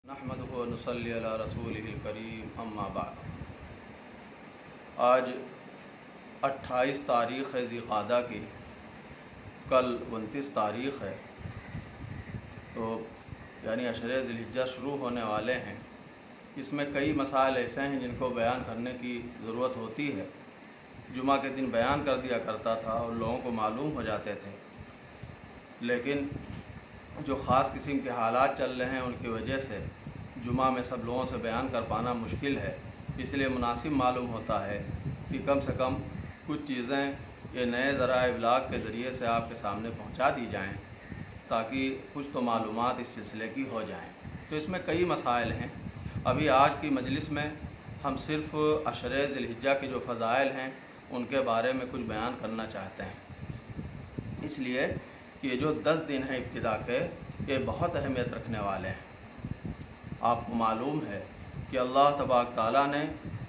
नहमदुहु व नुसल्ली अला रसूलिहिल करीम अम्मा बाद। आज 28 तारीख़ है ज़िक़ादा की, कल 29 तारीख़ है, तो यानी अशरे ज़िलहिज्जा शुरू होने वाले हैं। इसमें कई मसाइल ऐसे हैं जिनको बयान करने की ज़रूरत होती है। जुमा के दिन बयान कर दिया करता था और लोगों को मालूम हो जाते थे, लेकिन जो ख़ास किस्म के हालात चल रहे हैं उनकी वजह से जुमा में सब लोगों से बयान कर पाना मुश्किल है। इसलिए मुनासिब मालूम होता है कि कम से कम कुछ चीज़ें ये नए ज़राए इब्लाग के ज़रिए से आपके सामने पहुंचा दी जाएं, ताकि कुछ तो मालूमात इस सिलसिले की हो जाएं। तो इसमें कई मसाइल हैं। अभी आज की मजलिस में हम सिर्फ़ अशरे ज़िलहिज्जा के जो फ़ज़ाइल हैं उनके बारे में कुछ बयान करना चाहते हैं, इसलिए कि ये जो 10 दिन हैं इब्तिदा के, ये बहुत अहमियत रखने वाले हैं। आपको मालूम है कि अल्लाह तबारक ताला ने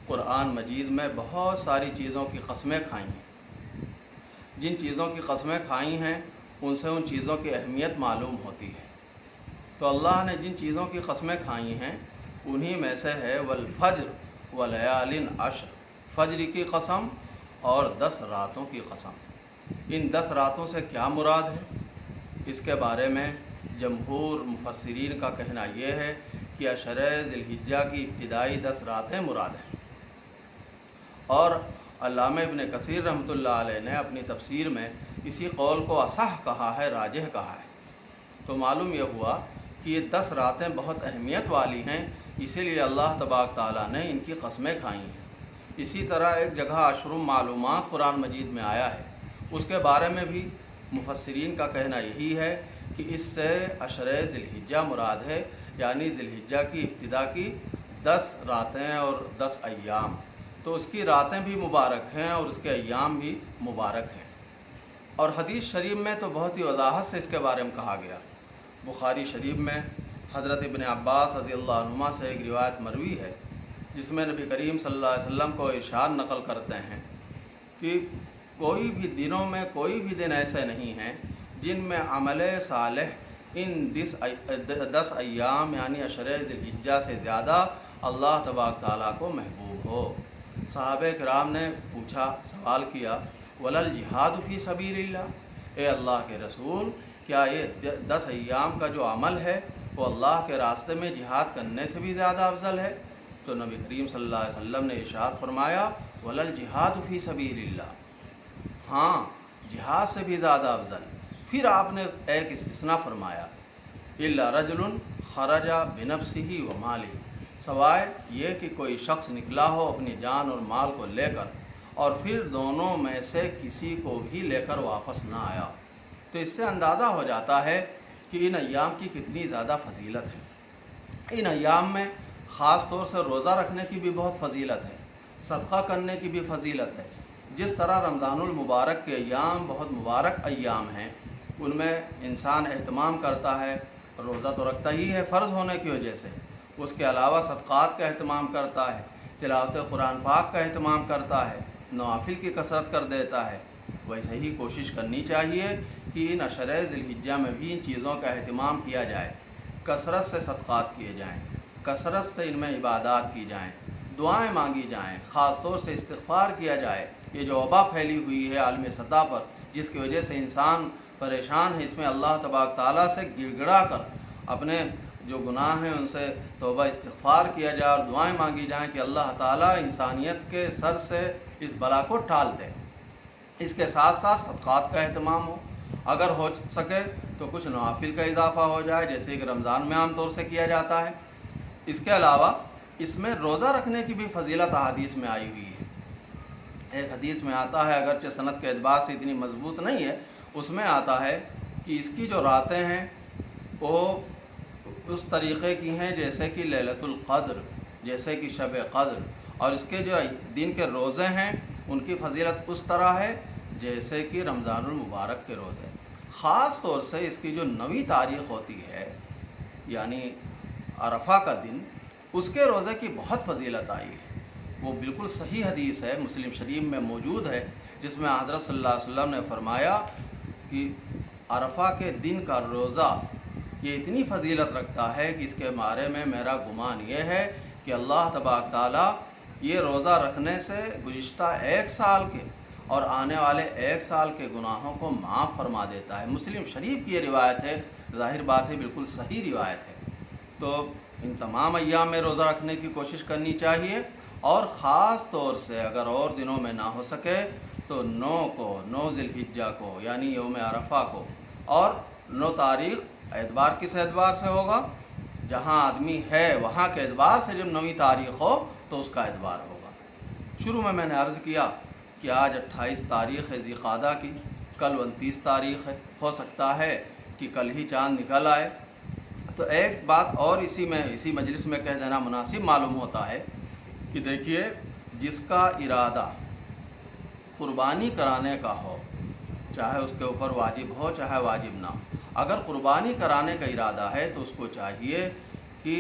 कुरान मजीद में बहुत सारी चीज़ों की कसमें खाई हैं। जिन चीज़ों की कसमें खाई हैं उनसे उन चीज़ों की अहमियत मालूम होती है। तो अल्लाह ने जिन चीज़ों की कसमें खाई हैं उन्हीं में से है वल फज्र व लयालिन अश्र, फज्र की कसम और 10 रातों की कसम। इन 10 रातों से क्या मुराद है, इसके बारे में जमहूर मुफस्सिरीन का कहना यह है कि अशरे ज़िलहिज्जा की इब्तिदाई 10 रातें मुराद हैं। और अल्लामा इब्न कसीर रहमतुल्लाह अलैह ने अपनी तफसीर में इसी कौल को असह कहा है, राजिह कहा है। तो मालूम यह हुआ कि ये 10 रातें बहुत अहमियत वाली हैं, इसीलिए अल्लाह तबारक ताला ने इनकी कसमें खाई हैं। इसी तरह एक जगह अशरुम मालूमात कुरान मजीद में आया है, उसके बारे में भी मुफस्सिरीन का कहना यही है कि इससे अशरे ज़िलहिज्जा मुराद है, यानी ज़िलहिज्जा की इब्तिदा की 10 रातें और 10 अय्याम। तो उसकी रातें भी मुबारक हैं और उसके अय्याम भी मुबारक हैं। और हदीस शरीफ में तो बहुत ही वज़ाहत से इसके बारे में कहा गया। बुखारी शरीफ में हज़रत इब्न अब्बास रज़ियल्लाहु अन्हुमा से एक रिवायत मरवी है, जिसमें नबी करीम सल्लल्लाहु अलैहि वसल्लम को इरशाद नकल करते हैं कि कोई भी दिनों में कोई भी दिन ऐसे नहीं हैं जिनमें अमले सालेह इन 10 अय्याम यानी अशरे ज़िलहिज्जा से ज़्यादा अल्लाह तबारक ताला को महबूब हो। सहाबे किराम ने पूछा, सवाल किया, वलल जिहाद फ़ी सबीलिल्लाह, ए अल्लाह के रसूल, क्या ये 10 अय्याम का जो अमल है वो अल्लाह के रास्ते में जिहाद करने से भी ज़्यादा अफजल है? तो नबी करीम सल्लल्लाहु अलैहि वसल्लम ने इरशाद फरमाया, वलल जिहाद फ़ी सबीलिल्लाह, हाँ, जिहाद से भी ज़्यादा अफजल। फिर आपने एक इस्तिस्ना फरमाया, इल्ला रजुलन खरजा बिनफ्सिही व मालिही, सवाए ये कि कोई शख्स निकला हो अपनी जान और माल को लेकर और फिर दोनों में से किसी को भी लेकर वापस ना आया। तो इससे अंदाज़ा हो जाता है कि इन अय्याम की कितनी ज़्यादा फजीलत है। इन अय्याम में ख़ास तौर से रोज़ा रखने की भी बहुत फजीलत है, सदक़ा करने की भी फजीलत है। जिस तरह रमज़ानुल मुबारक के अय्याम बहुत मुबारक अय्याम हैं, उनमें इंसान एहतमाम करता है, रोज़ा तो रखता ही है फ़र्ज़ होने की वजह से, उसके अलावा सदक़ात का एहतमाम करता है, तिलावत कुरान पाक का एहतमाम करता है, नवाफिल की कसरत कर देता है। वैसे ही कोशिश करनी चाहिए कि इन अशरे ज़िलहिज्जा में भी इन चीज़ों का एहतमाम किया जाए, कसरत से सदक़ात किए जाएँ, कसरत से इनमें इबादत की जाएँ, दुआएँ मांगी जाएँ, ख़ास तौर से इस्तिग़फ़ार किया जाए। ये जो वबा फैली हुई है आलमी सतह पर, जिसकी वजह से इंसान परेशान है, इसमें अल्लाह तबारक ताला से गिड़गिड़ा कर अपने जो गुनाह हैं उनसे तौबा इस्तिग़फ़ार किया जाए और दुआएं मांगी जाएं कि अल्लाह ताला इंसानियत के सर से इस बला को टाल दे। इसके साथ साथ सदक़ात का एहतमाम हो, अगर हो सके तो कुछ नवाफिल का इजाफ़ा हो जाए, जैसे कि रमज़ान में आम तौर से किया जाता है। इसके अलावा इसमें रोज़ा रखने की भी फजीलत अहादीस में आई हुई है। एक हदीस में आता है, अगरचे सनद के एतबार से इतनी मजबूत नहीं है, उसमें आता है कि इसकी जो रातें हैं वो उस तरीक़े की हैं जैसे कि लैलतुल क़द्र, जैसे कि शब क़द्र, और इसके जो दिन के रोज़े हैं उनकी फजीलत उस तरह है जैसे कि रमज़ानुल मुबारक के रोज़े। ख़ास तौर से इसकी जो 9वीं तारीख़ होती है यानी अरफा का दिन, उसके रोज़े की बहुत फजीलत आई है। वो बिल्कुल सही हदीस है, मुस्लिम शरीफ में मौजूद है, जिसमें हज़रत सल्लल्लाहु अलैहि वसल्लम ने फरमाया कि अरफा के दिन का रोज़ा یہ اتنی فضیلت رکھتا ہے کہ اس کے بارے میں میرا گمان یہ ہے کہ اللہ تبارک تعالیٰ یہ روزہ رکھنے سے گزشتہ 1 سال کے اور آنے والے 1 سال کے گناہوں کو معاف فرما دیتا ہے۔ مسلم شریف کی یہ روایت ہے، ظاہر بات ہے بالکل صحیح روایت ہے۔ تو ان تمام ایام میں روزہ رکھنے کی کوشش کرنی چاہیے، اور خاص طور سے اگر اور دنوں میں نہ ہو سکے تو 9 ذی الحجہ کو یعنی یوم عرفہ کو، اور 9 تاریخ اعتبار کس اعتبار سے ہوگا؟ جہاں آدمی ہے وہاں کے اعتبار سے جب 9ویں تاریخ ہو تو اس کا اعتبار ہوگا۔ شروع میں نے عرض کیا کہ آج 28 تاریخ ہے ذی القعدہ کی، کل 29 تاریخ ہے، ہو سکتا ہے کہ کل ہی چاند نکل آئے۔ تو ایک بات اور اسی مجلس میں کہہ دینا مناسب معلوم ہوتا ہے کہ دیکھیے، جس کا ارادہ قربانی کرانے کا ہو، چاہے اس کے اوپر واجب ہو چاہے واجب نہ ہو، اگر قربانی کرانے کا ارادہ ہے تو اس کو چاہیے کہ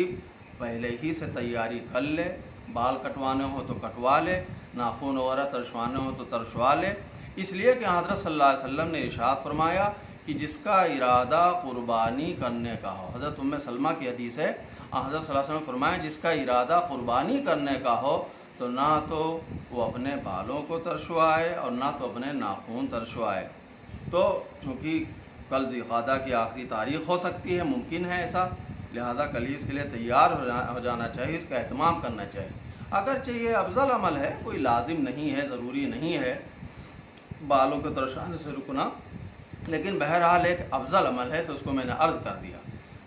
پہلے ہی سے تیاری کر لے، بال کٹوانے ہو تو کٹوا لے، ناخن وغیرہ ترشوانے ہو تو ترشوا لے، اس لیے کہ حضرت صلی اللہ علیہ وسلم نے ارشاد فرمایا کہ جس کا ارادہ قربانی کرنے کا ہو، حضرت ام سلمہ کی حدیث ہے، حضرت صلی اللہ علیہ وسلم فرمایا جس کا ارادہ قربانی کرنے کا ہو تو نہ تو وہ اپنے بالوں کو ترشوائے اور نہ تو اپنے ناخن ترشوائے۔ تو چونکہ کل ذی القعدہ کی آخری تاریخ ہو سکتی ہے، ممکن ہے ایسا، لہذا کل ہی اس کے لیے تیار ہو جانا چاہیے، اس کا اہتمام کرنا چاہیے۔ اگرچہ یہ افضل عمل ہے، کوئی لازم نہیں ہے، ضروری نہیں ہے بالوں کو ترشانے سے رکنا، لیکن بہرحال ایک افضل عمل ہے، تو اس کو میں نے عرض کر دیا۔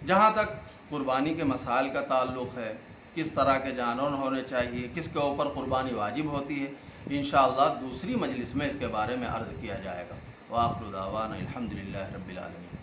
جہاں تک قربانی کے مسائل کا تعلق ہے، کس طرح کے جانور ہونے چاہیے، کس کے اوپر قربانی واجب ہوتی ہے، انشاءاللہ دوسری مجلس میں اس کے بارے میں عرض کیا جائے گا۔ وآخر دعوانا الحمدللہ رب العالمین۔